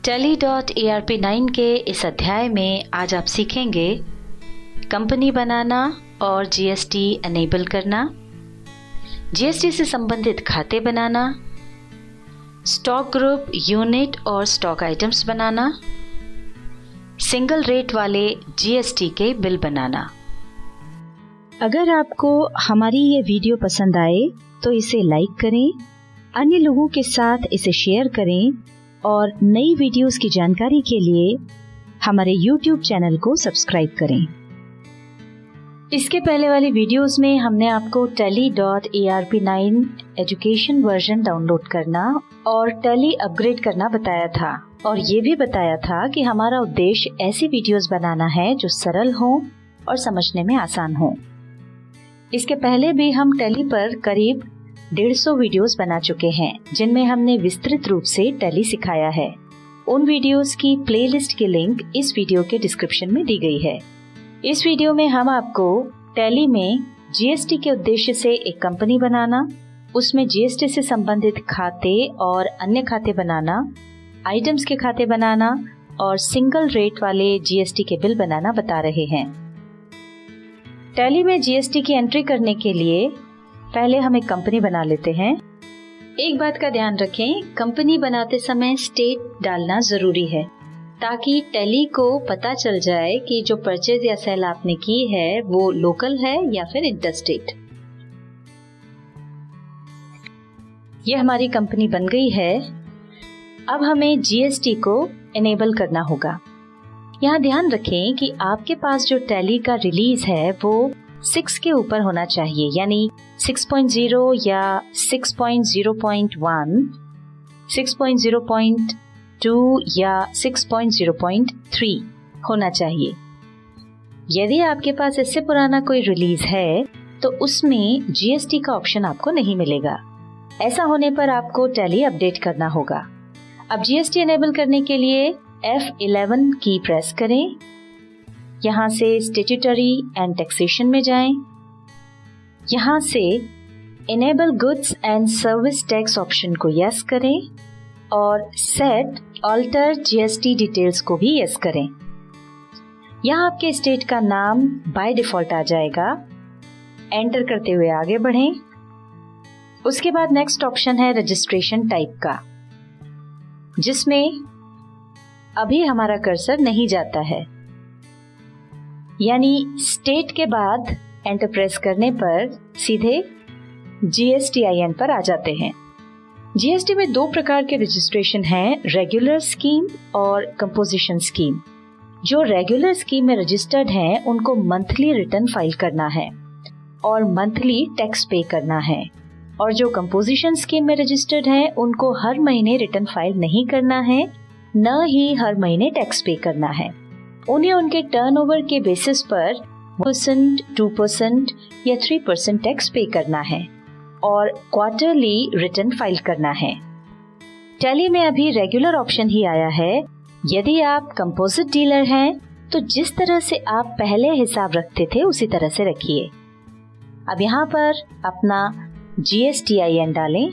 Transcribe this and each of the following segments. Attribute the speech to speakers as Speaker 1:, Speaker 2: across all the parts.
Speaker 1: Tally.ARP9 के इस अध्याय में आज आप सीखेंगे कंपनी बनाना और जीएसटी एनेबल करना, जीएसटी से संबंधित खाते बनाना, स्टॉक ग्रुप, यूनिट और स्टॉक आइटम्स बनाना, सिंगल रेट वाले जीएसटी के बिल बनाना।
Speaker 2: अगर आपको हमारी ये वीडियो पसंद आए तो इसे लाइक करें, अन्य लोगों के साथ इसे शेयर करें और नई वीडियोस की जानकारी के लिए हमारे YouTube चैनल को सब्सक्राइब करें।
Speaker 1: इसके पहले वाली वीडियोस में हमने आपको Tally.ARP9 एजुकेशन वर्जन डाउनलोड करना और Tally अपग्रेड करना बताया था और ये भी बताया था कि हमारा उद्देश्य ऐसी वीडियोस बनाना है जो सरल हो और समझने में आसान हो। इसके पहले भी हम Tally पर करीब 150 वीडियोस बना चुके हैं जिनमें हमने विस्तृत रूप से Tally सिखाया है। उन वीडियोस की प्लेलिस्ट की लिंक इस वीडियो के डिस्क्रिप्शन में दी गई है। इस वीडियो में हम आपको Tally में जीएसटी के उद्देश्य से एक कंपनी बनाना, उसमें जीएसटी से संबंधित खाते और अन्य खाते बनाना, आइटम्स के खाते बनाना और सिंगल रेट वाले जीएसटी के बिल बनाना बता रहे हैं। Tally में जीएसटी की एंट्री करने के लिए पहले हम एक कंपनी बना लेते हैं। एक बात का ध्यान रखें, कंपनी बनाते समय स्टेट डालना जरूरी है ताकि Tally को पता चल जाए कि जो परचेज या सेल आपने की है वो लोकल है या फिर इंटरस्टेट। ये हमारी कंपनी बन गई है। अब हमें जीएसटी को इनेबल करना होगा। यहाँ ध्यान रखें कि आपके पास जो Tally का रिलीज है वो 6 के ऊपर होना चाहिए, यानी 6.0 या 6.0.1, 6.0.2 या 6.0.3 होना चाहिए। यदि आपके पास इससे पुराना कोई रिलीज है तो उसमें जीएसटी का ऑप्शन आपको नहीं मिलेगा। ऐसा होने पर आपको Tally अपडेट करना होगा। अब जीएसटी एनेबल करने के लिए F11 की प्रेस करें। यहाँ से स्टैट्यूटरी एंड टैक्सेशन में जाएं। यहाँ से enable goods and service tax option को यस करें और सेट ऑल्टर जीएसटी डिटेल्स को भी यस करें। यहाँ आपके स्टेट का नाम बाय डिफॉल्ट आ जाएगा। एंटर करते हुए आगे बढ़ें। उसके बाद नेक्स्ट ऑप्शन है रजिस्ट्रेशन टाइप का, जिसमें अभी हमारा कर्सर नहीं जाता है, यानी स्टेट के बाद एंटर प्रेस करने पर सीधे जीएसटीआईएन पर आ जाते हैं। जीएसटी में 2 प्रकार के रजिस्ट्रेशन हैं, रेगुलर स्कीम और कंपोजिशन स्कीम। जो रेगुलर स्कीम में रजिस्टर्ड हैं उनको मंथली रिटर्न फाइल करना है और मंथली टैक्स पे करना है, और जो कंपोजिशन स्कीम में रजिस्टर्ड हैं उनको हर महीने रिटर्न फाइल नहीं करना है, न ही हर महीने टैक्स पे करना है। उन्हें उनके टर्नओवर के बेसिस पर 1%, 2% या 3% टैक्स पे करना है और क्वार्टरली रिटर्न फाइल करना है। Tally में अभी रेगुलर ऑप्शन ही आया है। यदि आप कंपोजिट डीलर हैं तो जिस तरह से आप पहले हिसाब रखते थे उसी तरह से रखिए। अब यहाँ पर अपना GSTIN डालें।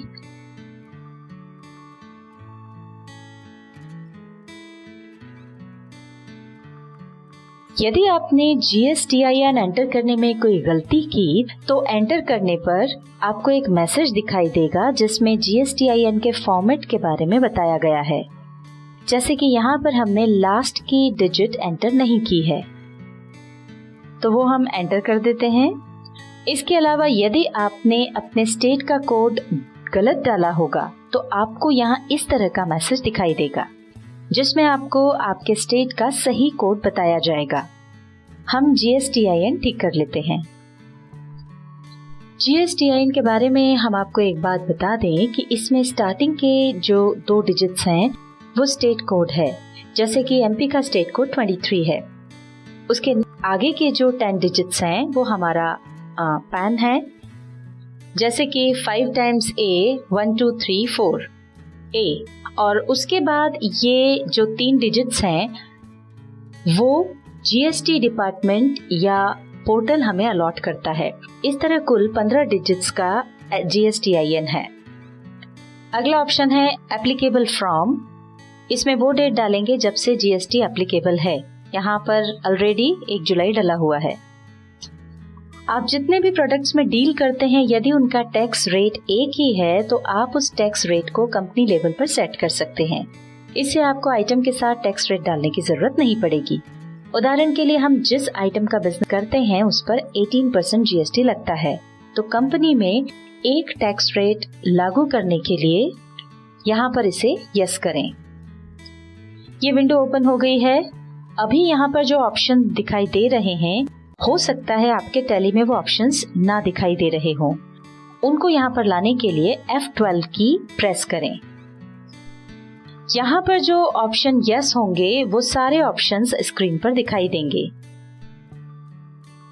Speaker 1: यदि आपने GSTIN एंटर करने में कोई गलती की तो एंटर करने पर आपको एक मैसेज दिखाई देगा जिसमें GSTIN के फॉर्मेट के बारे में बताया गया है। जैसे कि यहाँ पर हमने लास्ट की डिजिट एंटर नहीं की है तो वो हम एंटर कर देते हैं। इसके अलावा यदि आपने अपने स्टेट का कोड गलत डाला होगा तो आपको यहाँ इस तरह का मैसेज दिखाई देगा जिसमें आपको आपके स्टेट का सही कोड बताया जाएगा। हम GSTIN ठीक कर लेते हैं। GSTIN के बारे में हम आपको एक बात बता दें कि इसमें स्टार्टिंग के जो 2 डिजिट्स हैं वो स्टेट कोड है। जैसे कि एमपी का स्टेट कोड 23 है। उसके आगे के जो 10 डिजिट्स हैं वो हमारा पैन है। जैसे कि 5 टाइम्स A 1 2 3 4 A, और उसके बाद ये जो 3 डिजिट्स हैं वो जीएसटी डिपार्टमेंट या पोर्टल हमें अलॉट करता है। इस तरह कुल 15 डिजिट्स का GSTIN है। अगला ऑप्शन है एप्लीकेबल फ्रॉम। इसमें वो डेट डालेंगे जब से जीएसटी एप्लीकेबल है। यहाँ पर ऑलरेडी 1 जुलाई डला हुआ है। आप जितने भी प्रोडक्ट्स में डील करते हैं, यदि उनका टैक्स रेट एक ही है तो आप उस टैक्स रेट को कंपनी लेवल पर सेट कर सकते हैं। इससे आपको आइटम के साथ टैक्स रेट डालने की जरूरत नहीं पड़ेगी। उदाहरण के लिए हम जिस आइटम का बिजनेस करते हैं उस पर 18% जीएसटी लगता है, तो कंपनी में एक टैक्स रेट लागू करने के लिए यहाँ पर इसे यस करें। ये विंडो ओपन हो गई है। अभी यहाँ पर जो ऑप्शन दिखाई दे रहे हैं, हो सकता है आपके टैली में वो ऑप्शंस ना दिखाई दे रहे हों। उनको यहाँ पर लाने के लिए F12 की प्रेस करें। यहाँ पर जो ऑप्शन यस होंगे वो सारे ऑप्शंस स्क्रीन पर दिखाई देंगे।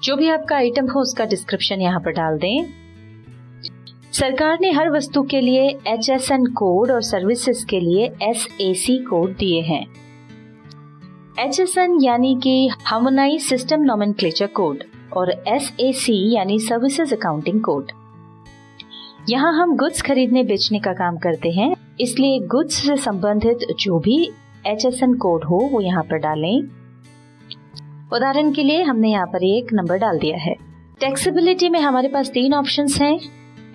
Speaker 1: जो भी आपका आइटम हो उसका डिस्क्रिप्शन यहाँ पर डाल दें। सरकार ने हर वस्तु के लिए HSN कोड और सर्विसेज के लिए SAC कोड दिए हैं। HSN यानी कि हार्मोनाइज्ड सिस्टम नोमेनक्लेचर कोड और SAC यानी सर्विसेज अकाउंटिंग कोड। यहाँ हम गुड्स खरीदने बेचने का काम करते हैं, इसलिए गुड्स से संबंधित जो भी HSN कोड हो वो यहाँ पर डालें। उदाहरण के लिए हमने यहाँ पर एक नंबर डाल दिया है। टैक्सेबिलिटी में हमारे पास 3 ऑप्शंस हैं,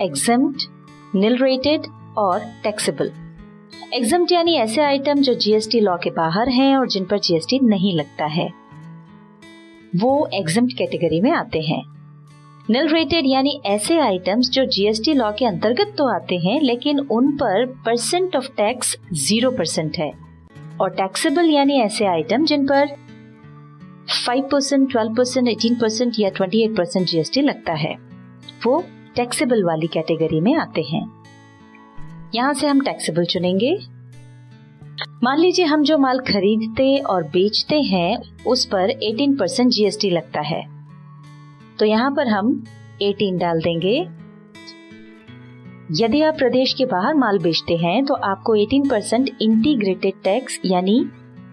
Speaker 1: एग्जम्प्ट, निल रेटेड और टैक्सेबल। एग्जम्प्ट यानी ऐसे आइटम जो जीएसटी लॉ के बाहर हैं और जिन पर जीएसटी नहीं लगता है, वो एग्जम्प्ट कैटेगरी में आते हैं। निल रेटेड यानी ऐसे आइटम्स जो जीएसटी लॉ के अंतर्गत तो आते हैं लेकिन उन पर परसेंट ऑफ टैक्स 0% है। और टैक्सेबल यानी ऐसे आइटम जिन पर 5%, 12%, 18% या 28% जीएसटी लगता है, वो टैक्सेबल वाली कैटेगरी में आते हैं। यहाँ से हम टैक्सेबल चुनेंगे। मान लीजिए हम जो माल खरीदते और बेचते हैं उस पर 18% जीएसटी लगता है, तो यहाँ पर हम 18 डाल देंगे। यदि आप प्रदेश के बाहर माल बेचते हैं तो आपको 18% इंटीग्रेटेड टैक्स यानी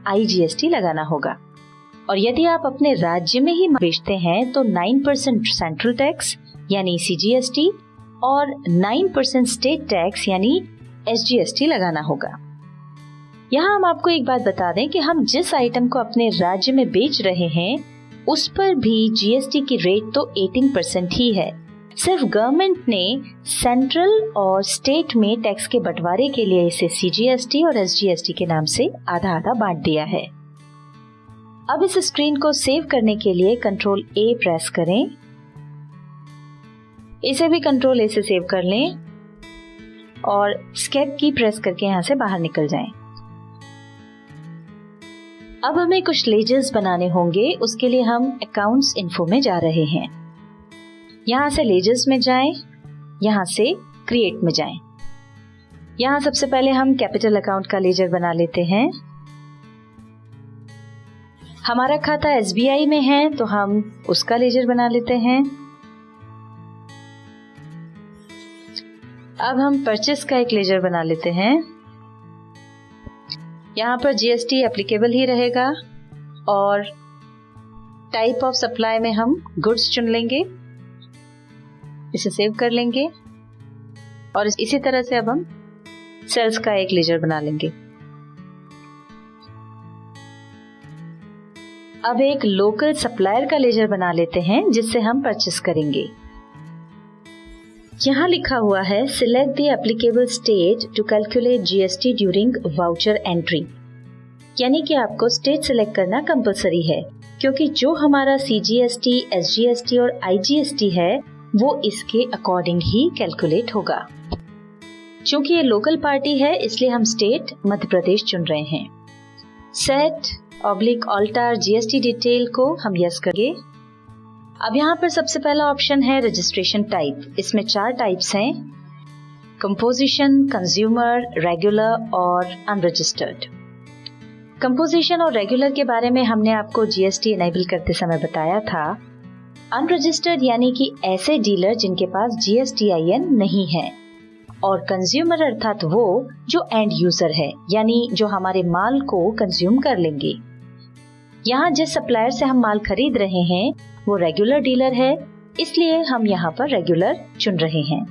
Speaker 1: IGST लगाना होगा, और यदि आप अपने राज्य में ही बेचते हैं तो 9% सेंट्रल टैक्स यानी CGST और 9% स्टेट टैक्स यानी SGST लगाना होगा। यहाँ हम आपको एक बात बता दें कि हम जिस आइटम को अपने राज्य में बेच रहे हैं उस पर भी जीएसटी की रेट तो 18% ही है। सिर्फ गवर्नमेंट ने सेंट्रल और स्टेट में टैक्स के बंटवारे के लिए इसे CGST और SGST के नाम से आधा आधा बांट दिया है। अब इस स्क्रीन को सेव करने के लिए Ctrl A प्रेस करें। इसे भी Ctrl A से सेव कर लें और एस्केप की प्रेस करके यहाँ से बाहर निकल जाएं। अब हमें कुछ लेजर्स बनाने होंगे, उसके लिए हम अकाउंट्स इन्फो में जा रहे हैं। यहाँ से लेजर्स में जाएं, यहाँ से क्रिएट में जाएं। यहाँ सबसे पहले हम कैपिटल अकाउंट का लेजर बना लेते हैं। हमारा खाता SBI में है तो हम उसका लेजर बना लेते हैं। अब हम परचेस का एक लेजर बना लेते हैं। यहाँ पर जीएसटी एप्लीकेबल ही रहेगा और टाइप ऑफ सप्लाई में हम गुड्स चुन लेंगे। इसे सेव कर लेंगे और इसी तरह से अब हम सेल्स का एक लेजर बना लेंगे। अब एक लोकल सप्लायर का लेजर बना लेते हैं जिससे हम परचेस करेंगे। यहाँ लिखा हुआ है select the applicable state to calculate GST during voucher entry, यानी कि आपको स्टेट सिलेक्ट करना कंपलसरी है, क्योंकि जो हमारा CGST, SGST और IGST है वो इसके अकॉर्डिंग ही कैलकुलेट होगा। चूंकि ये लोकल पार्टी है इसलिए हम स्टेट मध्य प्रदेश चुन रहे हैं। सेट/ऑल्टर जीएसटी डिटेल को हम यस करेंगे। अब यहाँ पर सबसे पहला ऑप्शन है रजिस्ट्रेशन टाइप। इसमें 4 टाइप्स हैं, कंपोजिशन, कंज्यूमर, रेगुलर और अनरजिस्टर्ड। कंपोजिशन और रेगुलर के बारे में हमने आपको जीएसटी इनेबल करते समय बताया था। अनरजिस्टर्ड यानी कि ऐसे डीलर जिनके पास GSTIN नहीं है, और कंज्यूमर अर्थात वो जो एंड यूजर है, यानी जो हमारे माल को कंज्यूम कर लेंगे। यहाँ जिस सप्लायर से हम माल खरीद रहे हैं वो रेगुलर डीलर है, इसलिए हम यहाँ पर रेगुलर चुन रहे हैं।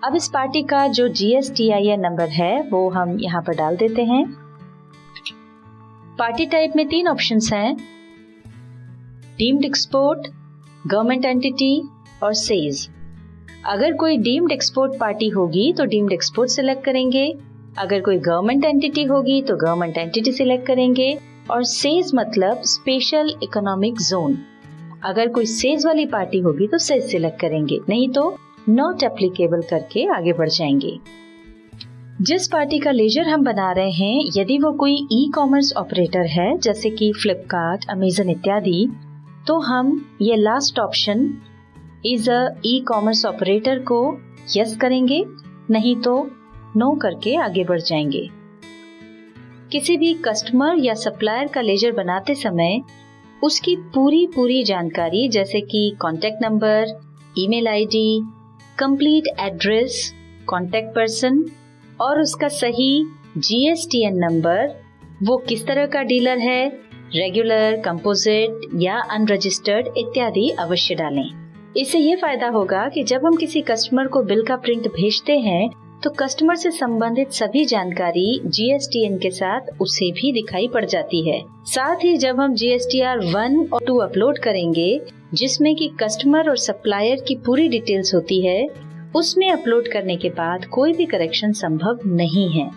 Speaker 1: अब इस पार्टी का जो GSTIN नंबर है वो हम यहाँ पर डाल देते हैं। पार्टी टाइप में 3 ऑप्शंस हैं, डीम्ड एक्सपोर्ट, गवर्नमेंट एंटिटी और सेज। अगर कोई डीम्ड एक्सपोर्ट पार्टी होगी तो डीम्ड एक्सपोर्ट सिलेक्ट करेंगे, अगर कोई गवर्नमेंट एंटिटी होगी तो गवर्नमेंट एंटिटी सिलेक्ट करेंगे, और सेज मतलब स्पेशल इकोनॉमिक जोन। अगर कोई सेज वाली पार्टी होगी तो सेज सिलेक्ट करेंगे, नहीं तो नॉट एप्लीकेबल करके आगे बढ़ जाएंगे। जिस पार्टी का लेजर हम बना रहे हैं, यदि वो कोई ई कॉमर्स ऑपरेटर है जैसे कि फ्लिपकार्ट, अमेजन इत्यादि, तो हम ये last option is a e commerce operator को यस करेंगे, नहीं तो नो करके आगे बढ़ जाएंगे। किसी भी कस्टमर या सप्लायर का लेजर बनाते समय उसकी पूरी जानकारी जैसे कि contact number, email ID, complete address, contact person और उसका सही GSTN नंबर, वो किस तरह का डीलर है, रेगुलर, कंपोजिट या अनरजिस्टर्ड इत्यादि अवश्य डालें। इससे ये फायदा होगा कि जब हम किसी कस्टमर को बिल का प्रिंट भेजते हैं तो कस्टमर से संबंधित सभी जानकारी GSTN के साथ उसे भी दिखाई पड़ जाती है। साथ ही जब हम GSTR 1 और 2 अपलोड करेंगे, जिसमें कि कस्टमर और सप्लायर की पूरी डिटेल्स होती है, उसमें अपलोड करने के बाद कोई भी करेक्शन संभव नहीं है।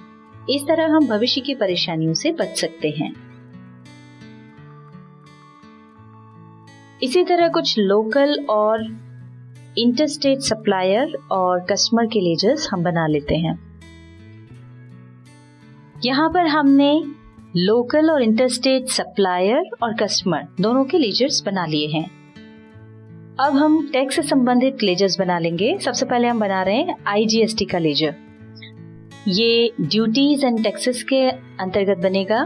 Speaker 1: इस तरह हम भविष्य की परेशानियों से बच सकते हैं। इसी तरह कुछ लोकल और इंटरस्टेट सप्लायर और कस्टमर के लेजर्स हम बना लेते हैं। यहाँ पर हमने लोकल और इंटरस्टेट सप्लायर और कस्टमर दोनों के लेजर्स बना लिए हैं। अब हम टैक्स से संबंधित लेजर्स बना लेंगे। सबसे पहले हम बना रहे हैं IGST का लेजर। ये ड्यूटीज एंड टैक्सेस के अंतर्गत बनेगा।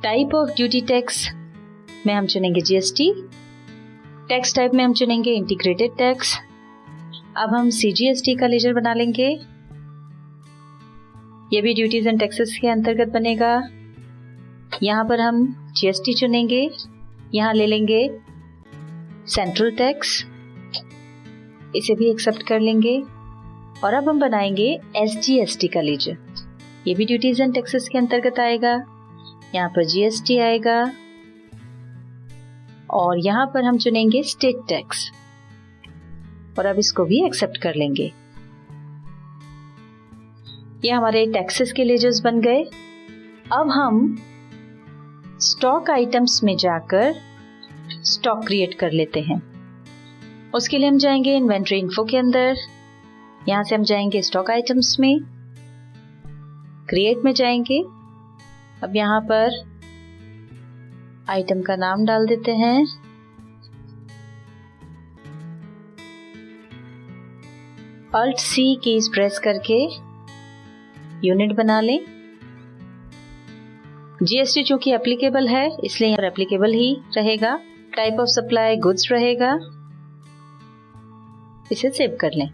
Speaker 1: टाइप ऑफ ड्यूटी टैक्स में हम चुनेंगे GST, टैक्स टाइप में हम चुनेंगे इंटीग्रेटेड टैक्स। अब हम CGST का लेजर बना लेंगे। ये भी ड्यूटीज एंड टैक्सेस के अंतर्गत बनेगा। यहाँ पर हम GST चुनेंगे, यहाँ ले लेंगे सेंट्रल टैक्स, इसे भी एक्सेप्ट कर लेंगे। और अब हम बनाएंगे SGST का लेजर। ये भी ड्यूटीज एंड टैक्सेस के अंतर्गत आएगा। यहाँ पर GST आएगा और यहाँ पर हम चुनेंगे स्टेट टैक्स और अब इसको भी एक्सेप्ट कर लेंगे। ये हमारे टैक्सेस के लेजर्स बन गए। अब हम स्टॉक आइटम्स में जाकर स्टॉक क्रिएट कर लेते हैं। उसके लिए हम जाएंगे इन्वेंट्री इन्फो के अंदर, यहां से हम जाएंगे स्टॉक आइटम्स में, क्रिएट में जाएंगे। अब यहां पर आइटम का नाम डाल देते हैं, Alt+C कीज प्रेस करके यूनिट बना लें। GST चूंकि एप्लीकेबल है इसलिए यहाँ पर एप्लीकेबल ही रहेगा। टाइप ऑफ सप्लाई गुड्स रहेगा, इसे सेव कर लें।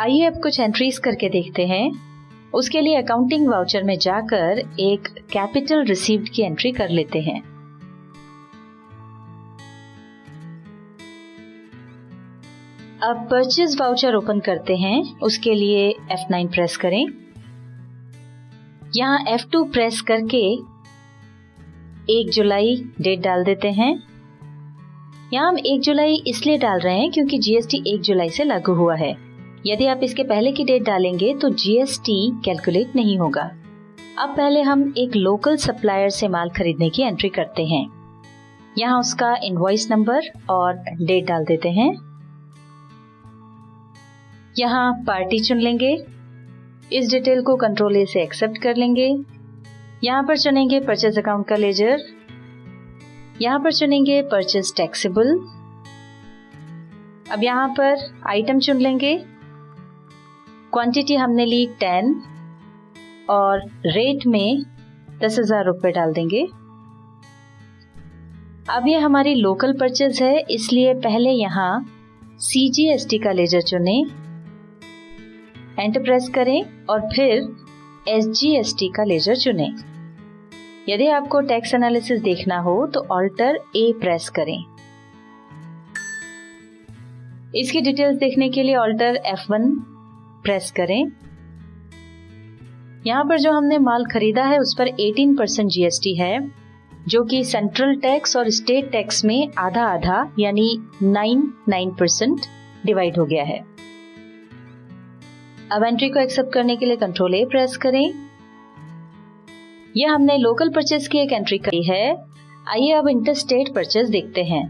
Speaker 1: आइए अब कुछ एंट्रीज करके देखते हैं। उसके लिए अकाउंटिंग वाउचर में जाकर एक कैपिटल रिसीव्ड की एंट्री कर लेते हैं। अब परचेज वाउचर ओपन करते हैं। उसके लिए F9 प्रेस करें। यहाँ F2 प्रेस करके 1 जुलाई डेट डाल देते हैं। यहाँ हम 1 जुलाई इसलिए डाल रहे हैं क्योंकि GST 1 जुलाई से लागू हुआ है। यदि आप इसके पहले की डेट डालेंगे तो GST कैलकुलेट नहीं होगा। अब पहले हम एक लोकल सप्लायर से माल खरीदने की एंट्री करते हैं। यहाँ उसका इनवॉइस नंबर और डेट डाल देते हैं। यहाँ पार्टी चुन लेंगे। इस डिटेल को Ctrl+A से एक्सेप्ट कर लेंगे। यहाँ पर चुनेंगे परचेज अकाउंट का लेजर। यहाँ पर चुनेंगे परचेज टैक्सेबल। अब यहाँ पर आइटम चुन लेंगे। क्वांटिटी हमने ली 10 और रेट में 10,000 रुपये डाल देंगे। अब ये हमारी लोकल परचेज है इसलिए पहले यहाँ CGST का लेजर चुनें, एंटर प्रेस करें और फिर SGST का लेजर चुनें। यदि आपको टैक्स एनालिसिस देखना हो तो Alt+A प्रेस करें। इसकी डिटेल्स देखने के लिए Alt+F1 प्रेस करें। यहाँ पर जो हमने माल खरीदा है उस पर 18% GST है, जो कि सेंट्रल टैक्स और स्टेट टैक्स में आधा आधा यानी 9% डिवाइड हो गया है। अब एंट्री को एक्सेप्ट करने के लिए Ctrl A प्रेस करें। यह हमने लोकल परचेज की एक एंट्री करी है। आइए अब इंटर स्टेट परचेज देखते हैं।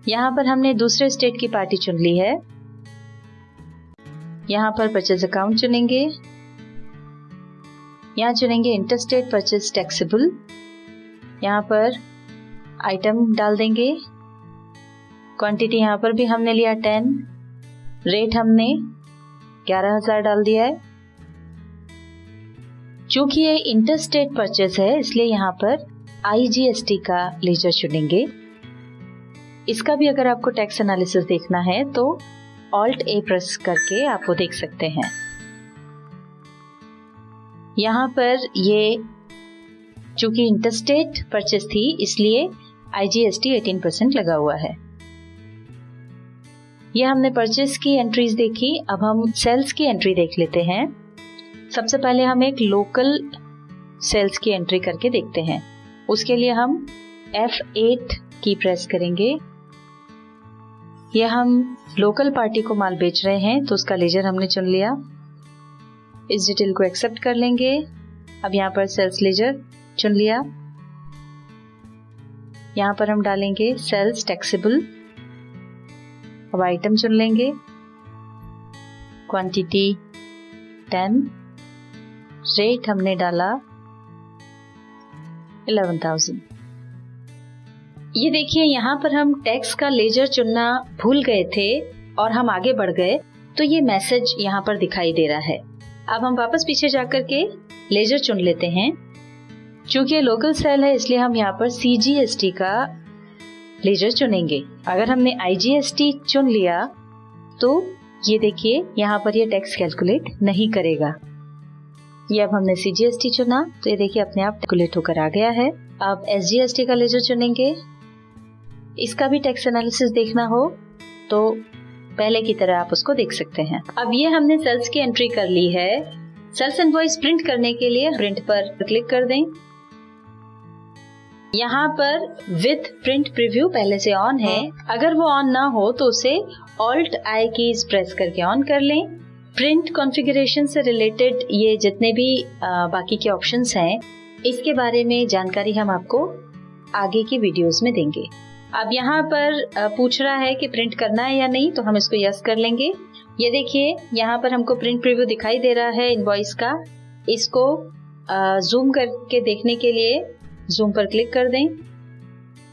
Speaker 1: यहाँ पर हमने दूसरे स्टेट की पार्टी चुन ली है। यहाँ पर परचेज अकाउंट चुनेंगे। यहाँ चुनेंगे इंटर स्टेट परचेज टैक्सेबल। यहाँ पर आइटम डाल देंगे। क्वांटिटी यहाँ पर भी हमने लिया 10। रेट हमने 11,000 डाल दिया है। चूंकि ये इंटर स्टेट परचेज है इसलिए यहाँ पर IGST का लेजर चुनेंगे। इसका भी अगर आपको टैक्स एनालिसिस देखना है तो Alt A प्रेस करके आप वो देख सकते हैं। यहाँ पर ये चूंकि इंटरस्टेट परचेज थी इसलिए IGST 18% लगा हुआ है। यह हमने परचेज की एंट्रीज देखी। अब हम सेल्स की एंट्री देख लेते हैं। सबसे पहले हम एक लोकल सेल्स की एंट्री करके देखते हैं। उसके लिए हम F8 की प्रेस करेंगे। यह हम लोकल पार्टी को माल बेच रहे हैं तो उसका लेजर हमने चुन लिया। इस डिटेल को एक्सेप्ट कर लेंगे। अब यहाँ पर सेल्स लेजर चुन लिया। यहाँ पर हम डालेंगे सेल्स टैक्सेबल। अब आइटम चुन लेंगे। क्वांटिटी 10। रेट हमने डाला 11,000। ये देखिए यहाँ पर हम टैक्स का लेजर चुनना भूल गए थे और हम आगे बढ़ गए तो ये मैसेज यहाँ पर दिखाई दे रहा है। अब हम वापस पीछे जाकर के लेजर चुन लेते हैं। चूंकि ये लोकल सेल है इसलिए हम यहाँ पर CGST का लेजर चुनेंगे। अगर हमने IGST चुन लिया तो ये देखिए यहाँ पर ये टैक्स कैलकुलेट नहीं करेगा। ये अब हमने CGST चुना तो ये देखिए अपने आप कैलकुलेट होकर आ गया है। अब SGST का लेजर चुनेंगे। इसका भी टैक्स एनालिसिस देखना हो तो पहले की तरह आप उसको देख सकते हैं। अब ये हमने सेल्स की एंट्री कर ली है। सेल्स इनवॉइस प्रिंट करने के लिए प्रिंट पर क्लिक कर दें। यहाँ पर विथ प्रिंट प्रीव्यू पहले से ऑन है। अगर वो ऑन ना हो तो उसे Alt I कीज प्रेस करके ऑन कर लें। प्रिंट कॉन्फ़िगरेशन से रिलेटेड ये जितने भी बाकी के ऑप्शंस हैं इसके बारे में जानकारी हम आपको आगे की वीडियोस में देंगे। अब यहाँ पर पूछ रहा है कि प्रिंट करना है या नहीं तो हम इसको यस कर लेंगे। ये देखिए यहाँ पर हमको प्रिंट प्रीव्यू दिखाई दे रहा है इनवॉइस का। इसको जूम करके देखने के लिए जूम पर क्लिक कर दें।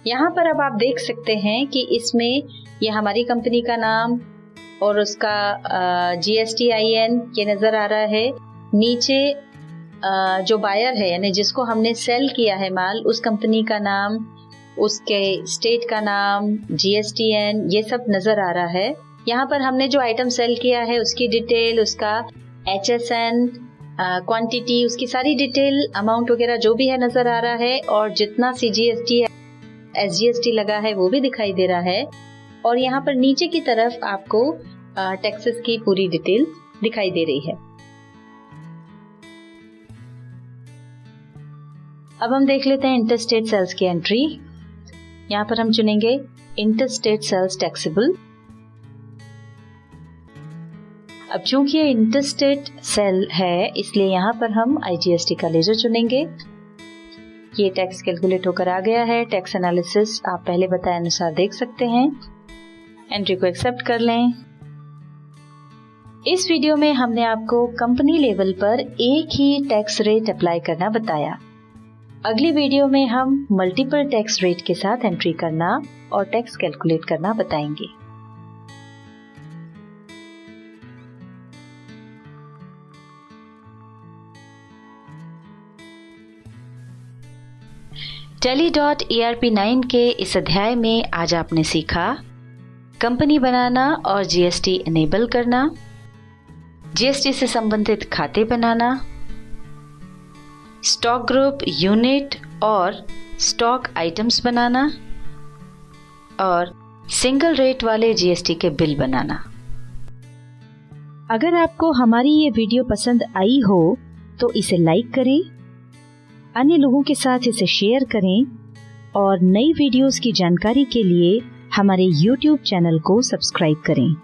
Speaker 1: यहाँ पर अब आप देख सकते हैं कि इसमें ये हमारी कंपनी का नाम और उसका GSTIN ये नजर आ रहा है। नीचे जो बायर है यानी जिसको हमने सेल किया है माल उस कंपनी का नाम, उसके स्टेट का नाम, GSTN ये सब नजर आ रहा है। यहाँ पर हमने जो आइटम सेल किया है उसकी डिटेल, उसका HSN, क्वांटिटी, उसकी सारी डिटेल, अमाउंट वगैरह जो भी है नजर आ रहा है और जितना CGST SGST लगा है वो भी दिखाई दे रहा है। और यहाँ पर नीचे की तरफ आपको टैक्सेस की पूरी डिटेल दिखाई दे रही है। अब हम देख लेते हैं इंटरस्टेट सेल्स की एंट्री। यहाँ पर हम चुनेंगे इंटरस्टेट सेल्स टैक्सेबल। अब चूंकि ये इंटरस्टेट सेल है इसलिए यहाँ पर हम IGST का लेजर चुनेंगे। ये टैक्स कैलकुलेट होकर आ गया है। टैक्स एनालिसिस आप पहले बताए अनुसार देख सकते हैं। एंट्री को एक्सेप्ट कर लें। इस वीडियो में हमने आपको कंपनी लेवल पर एक ही टैक्स रेट अप्लाई करना बताया। अगली वीडियो में हम मल्टीपल टैक्स रेट के साथ एंट्री करना और टैक्स कैलकुलेट करना बताएंगे। Tally.ERP9 के इस अध्याय में आज आपने सीखा कंपनी बनाना और GST इनेबल करना, GST से संबंधित खाते बनाना, स्टॉक ग्रुप, यूनिट और स्टॉक आइटम्स बनाना और सिंगल रेट वाले GST के बिल बनाना।
Speaker 2: अगर आपको हमारी ये वीडियो पसंद आई हो तो इसे लाइक करें, अन्य लोगों के साथ इसे शेयर करें और नई वीडियोस की जानकारी के लिए हमारे YouTube चैनल को सब्सक्राइब करें।